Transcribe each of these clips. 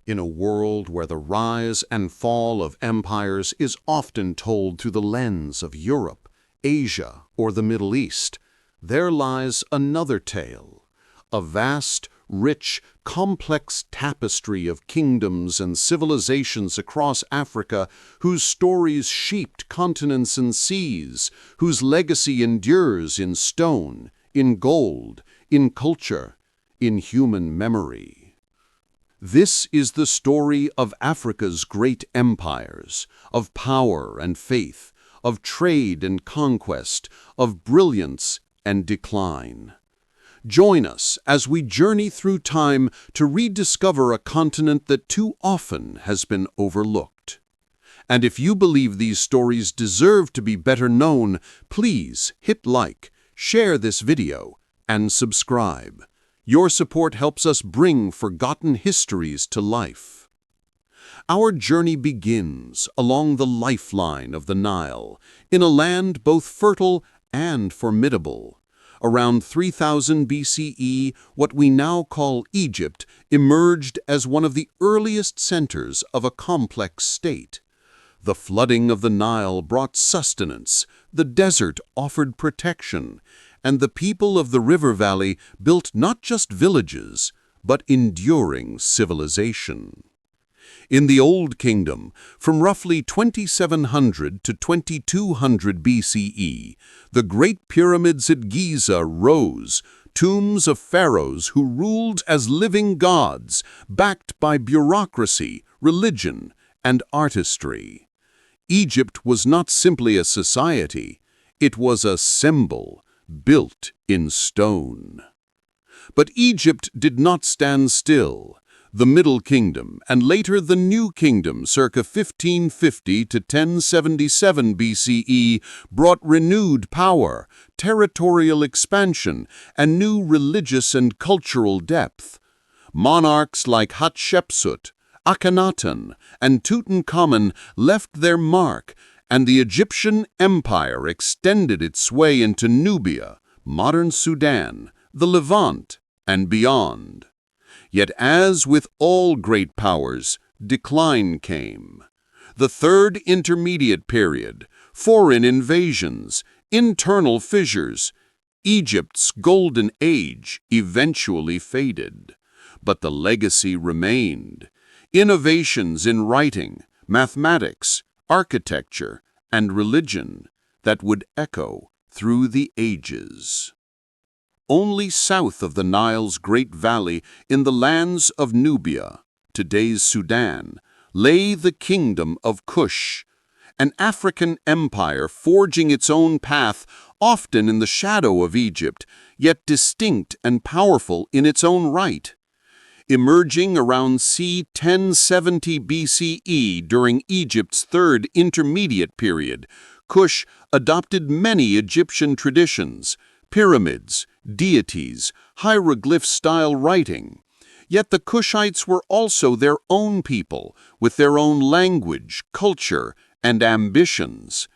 In a world where the rise and fall of empires is often told through the lens of Europe, Asia, or the Middle East, there lies another tale, a vast, rich, complex tapestry of kingdoms and civilizations across Africa whose stories shaped continents and seas, whose legacy endures in stone, in gold, in culture, in human memory. This is the story of Africa's great empires, of power and faith, of trade and conquest, of brilliance and decline. Join us as we journey through time to rediscover a continent that too often has been overlooked. And if you believe these stories deserve to be better known, please hit like, share this video, and subscribe. Your support helps us bring forgotten histories to life. Our journey begins along the lifeline of the Nile, in a land both fertile and formidable. Around 3000 BCE, what we now call Egypt emerged as one of the earliest centers of a complex state. The flooding of the Nile brought sustenance, the desert offered protection, and the people of the river valley built not just villages, but enduring civilization. In the Old Kingdom, from roughly 2700 to 2200 BCE, the Great Pyramids at Giza rose, tombs of pharaohs who ruled as living gods, backed by bureaucracy, religion, and artistry. Egypt was not simply a society, it was a symbol, built in stone. But Egypt did not stand still. The Middle Kingdom, and later the New Kingdom circa 1550 to 1077 BCE, brought renewed power, territorial expansion, and new religious and cultural depth. Monarchs like Hatshepsut, Akhenaten, and Tutankhamun left their mark, and the Egyptian Empire extended its sway into Nubia, modern Sudan, the Levant, and beyond. Yet as with all great powers, decline came. The Third Intermediate Period, foreign invasions, internal fissures, Egypt's golden age eventually faded. But the legacy remained. Innovations in writing, mathematics, architecture, and religion that would echo through the ages. Only south of the Nile's Great Valley, in the lands of Nubia, today's Sudan, lay the Kingdom of Kush, an African empire forging its own path, often in the shadow of Egypt, yet distinct and powerful in its own right. Emerging around c. 1070 BCE during Egypt's Third Intermediate Period, Kush adopted many Egyptian traditions, pyramids, deities, hieroglyph-style writing. Yet the Kushites were also their own people, with their own language, culture, and ambitions.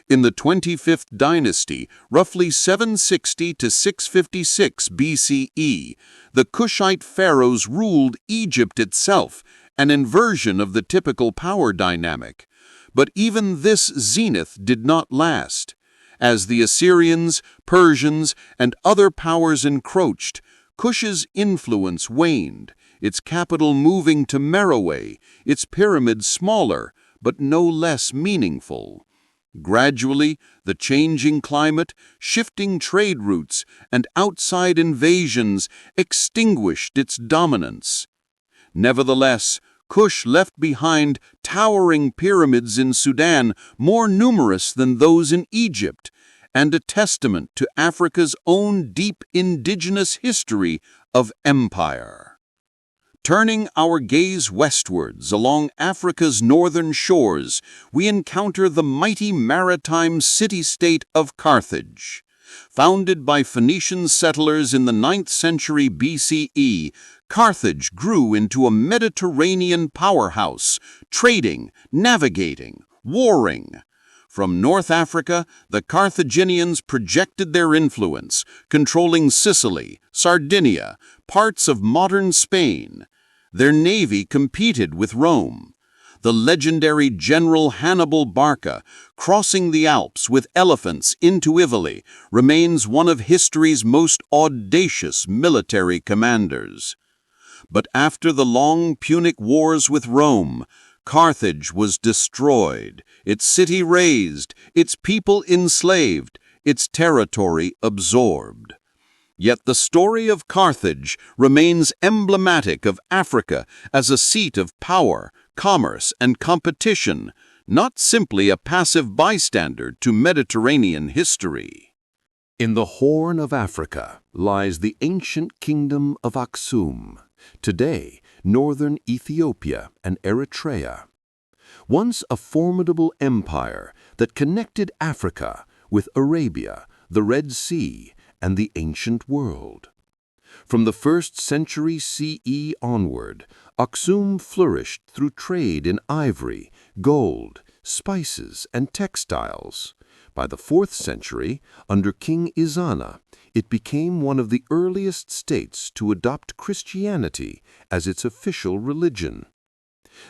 In the 25th dynasty, roughly 760 to 656 BCE, the Kushite pharaohs ruled Egypt itself, an inversion of the typical power dynamic. But even this zenith did not last. As the Assyrians, Persians, and other powers encroached, Kush's influence waned, its capital moving to Meroe, its pyramids smaller, but no less meaningful. Gradually, the changing climate, shifting trade routes, and outside invasions extinguished its dominance. Nevertheless, Kush left behind towering pyramids in Sudan more numerous than those in Egypt, and a testament to Africa's own deep indigenous history of empire. Turning our gaze westwards along Africa's northern shores, we encounter the mighty maritime city-state of Carthage. Founded by Phoenician settlers in the 9th century BCE, Carthage grew into a Mediterranean powerhouse, trading, navigating, warring. From North Africa, the Carthaginians projected their influence, controlling Sicily, Sardinia, parts of modern Spain. Their navy competed with Rome. The legendary General Hannibal Barca, crossing the Alps with elephants into Italy, remains one of history's most audacious military commanders. But after the long Punic Wars with Rome, Carthage was destroyed, its city razed, its people enslaved, its territory absorbed. Yet the story of Carthage remains emblematic of Africa as a seat of power, commerce, and competition, not simply a passive bystander to Mediterranean history. In the Horn of Africa lies the ancient kingdom of Aksum, today northern Ethiopia and Eritrea. Once a formidable empire that connected Africa with Arabia, the Red Sea, and the ancient world. From the 1st century CE onward, Aksum flourished through trade in ivory, gold, spices, and textiles. By the 4th century, under King Izana, it became one of the earliest states to adopt Christianity as its official religion.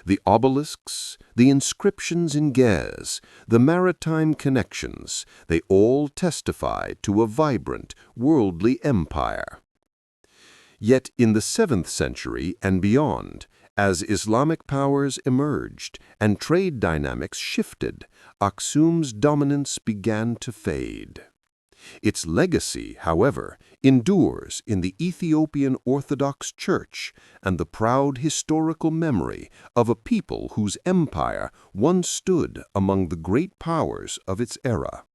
The obelisks, the inscriptions in Gez, the maritime connections, they all testify to a vibrant, worldly empire. Yet in the 7th century and beyond, as Islamic powers emerged and trade dynamics shifted, Aksum's dominance began to fade. Its legacy, however, endures in the Ethiopian Orthodox Church and the proud historical memory of a people whose empire once stood among the great powers of its era.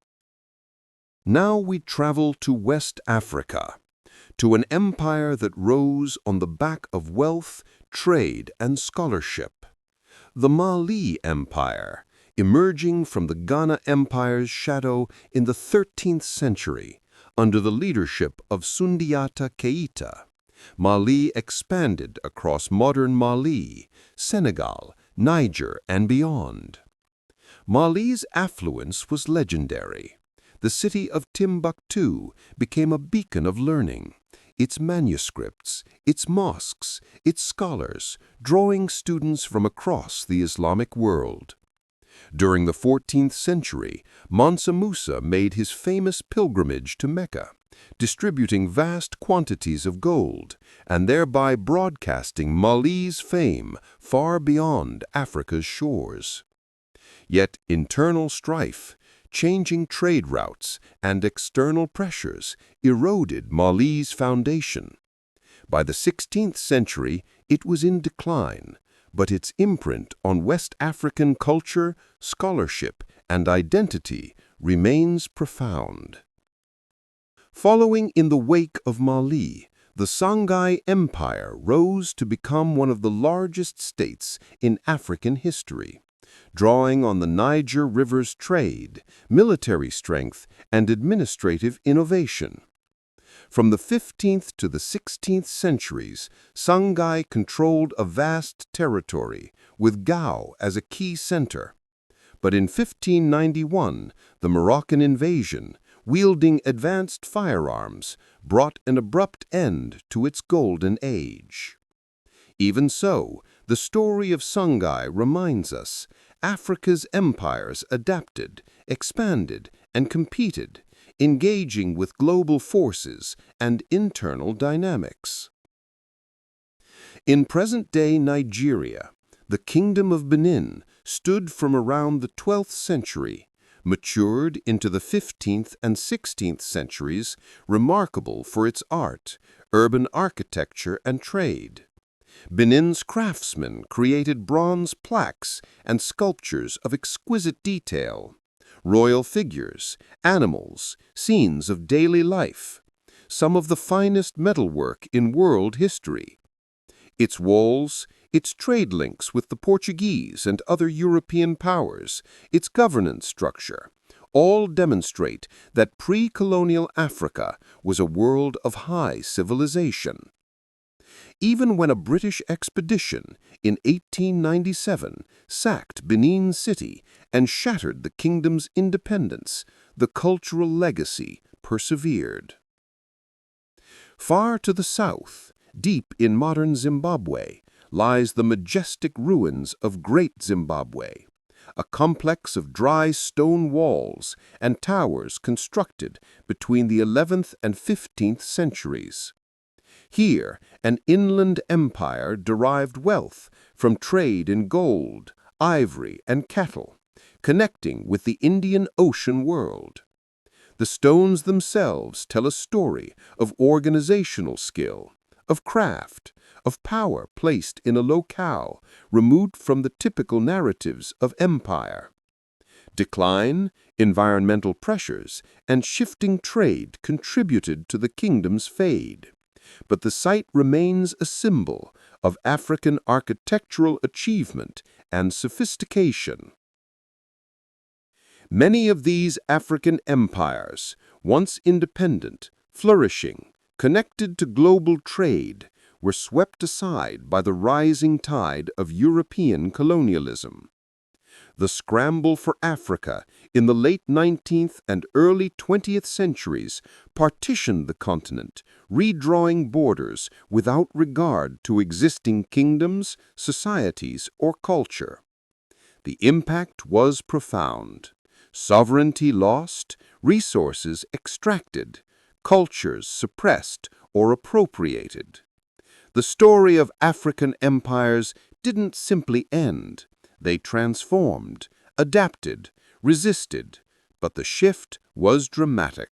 Now we travel to West Africa, to an empire that rose on the back of wealth, trade, and scholarship. The Mali Empire, emerging from the Ghana Empire's shadow in the 13th century, under the leadership of Sundiata Keita, Mali expanded across modern Mali, Senegal, Niger, and beyond. Mali's affluence was legendary. The city of Timbuktu became a beacon of learning. Its manuscripts, its mosques, its scholars, drawing students from across the Islamic world. During the 14th century, Mansa Musa made his famous pilgrimage to Mecca, distributing vast quantities of gold and thereby broadcasting Mali's fame far beyond Africa's shores. Yet internal strife, changing trade routes, and external pressures eroded Mali's foundation. By the 16th century, it was in decline, but its imprint on West African culture, scholarship, and identity remains profound. Following in the wake of Mali, the Songhai Empire rose to become one of the largest states in African history, drawing on the Niger River's trade, military strength, and administrative innovation. From the 15th to the 16th centuries, Songhai controlled a vast territory, with Gao as a key center. But in 1591, the Moroccan invasion, wielding advanced firearms, brought an abrupt end to its golden age. Even so, the story of Songhai reminds us Africa's empires adapted, expanded, and competed, engaging with global forces and internal dynamics. In present-day Nigeria, the Kingdom of Benin stood from around the 12th century, matured into the 15th and 16th centuries, remarkable for its art, urban architecture, and trade. Benin's craftsmen created bronze plaques and sculptures of exquisite detail, royal figures, animals, scenes of daily life, some of the finest metalwork in world history. Its walls, its trade links with the Portuguese and other European powers, its governance structure, all demonstrate that pre-colonial Africa was a world of high civilization. Even when a British expedition in 1897 sacked Benin City and shattered the kingdom's independence, the cultural legacy persevered. Far to the south, deep in modern Zimbabwe, lies the majestic ruins of Great Zimbabwe, a complex of dry stone walls and towers constructed between the 11th and 15th centuries. Here, an inland empire derived wealth from trade in gold, ivory, and cattle, connecting with the Indian Ocean world. The stones themselves tell a story of organizational skill, of craft, of power placed in a locale removed from the typical narratives of empire. Decline, environmental pressures, and shifting trade contributed to the kingdom's fade. But the site remains a symbol of African architectural achievement and sophistication. Many of these African empires, once independent, flourishing, connected to global trade, were swept aside by the rising tide of European colonialism. The scramble for Africa in the late 19th and early 20th centuries partitioned the continent, redrawing borders without regard to existing kingdoms, societies, or culture. The impact was profound. Sovereignty lost, resources extracted, cultures suppressed or appropriated. The story of African empires didn't simply end. They transformed, adapted, resisted, but the shift was dramatic.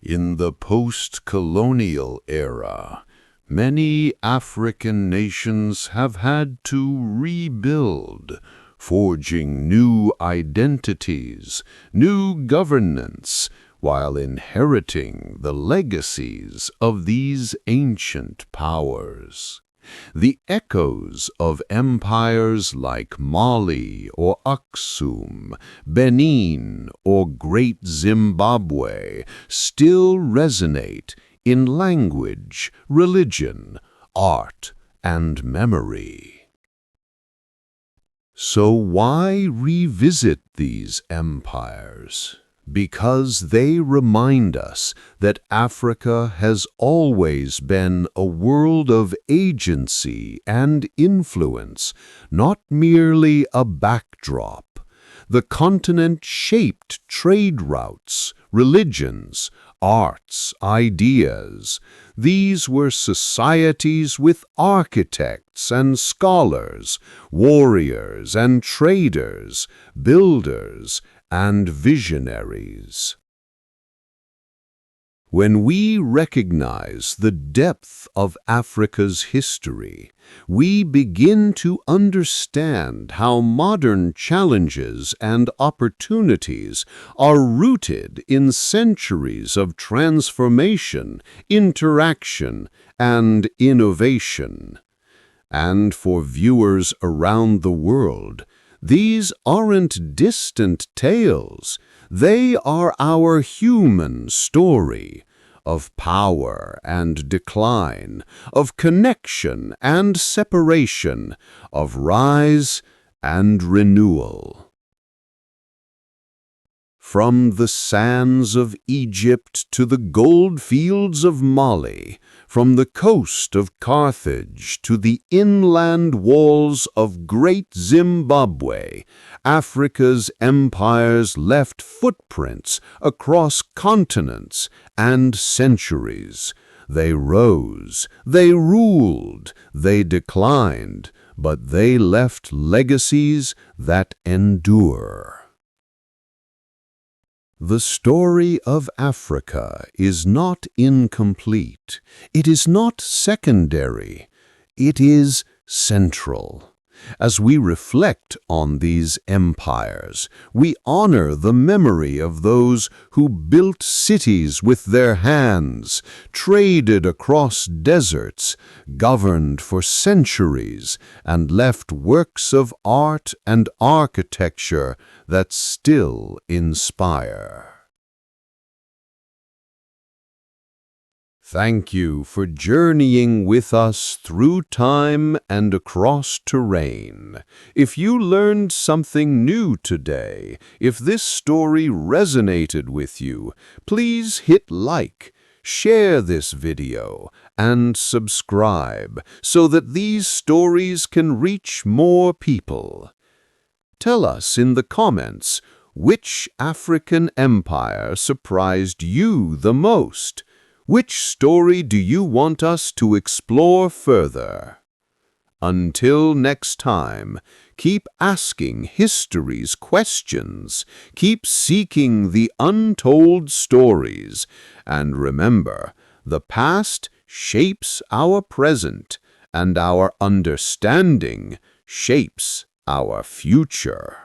In the post-colonial era, many African nations have had to rebuild, forging new identities, new governance, while inheriting the legacies of these ancient powers. The echoes of empires like Mali or Aksum, Benin or Great Zimbabwe still resonate in language, religion, art, and memory. So why revisit these empires? Because they remind us that Africa has always been a world of agency and influence, not merely a backdrop. The continent shaped trade routes, religions, arts, ideas. These were societies with architects and scholars, warriors and traders, builders and visionaries. When we recognize the depth of Africa's history, we begin to understand how modern challenges and opportunities are rooted in centuries of transformation, interaction, and innovation. And for viewers around the world, these aren't distant tales. They are our human story of power and decline, of connection and separation, of rise and renewal. From the sands of Egypt to the gold fields of Mali, from the coast of Carthage to the inland walls of Great Zimbabwe, Africa's empires left footprints across continents and centuries. They rose, they ruled, they declined, but they left legacies that endure. The story of Africa is not incomplete. It is not secondary. It is central. As we reflect on these empires, we honor the memory of those who built cities with their hands, traded across deserts, governed for centuries, and left works of art and architecture that still inspire. Thank you for journeying with us through time and across terrain. If you learned something new today, if this story resonated with you, please hit like, Share this video and subscribe so that these stories can reach more people. Tell us in the comments which African empire surprised you the most. Which story do you want us to explore further? Until next time, keep asking history's questions, keep seeking the untold stories, and remember, the past shapes our present, and our understanding shapes our future.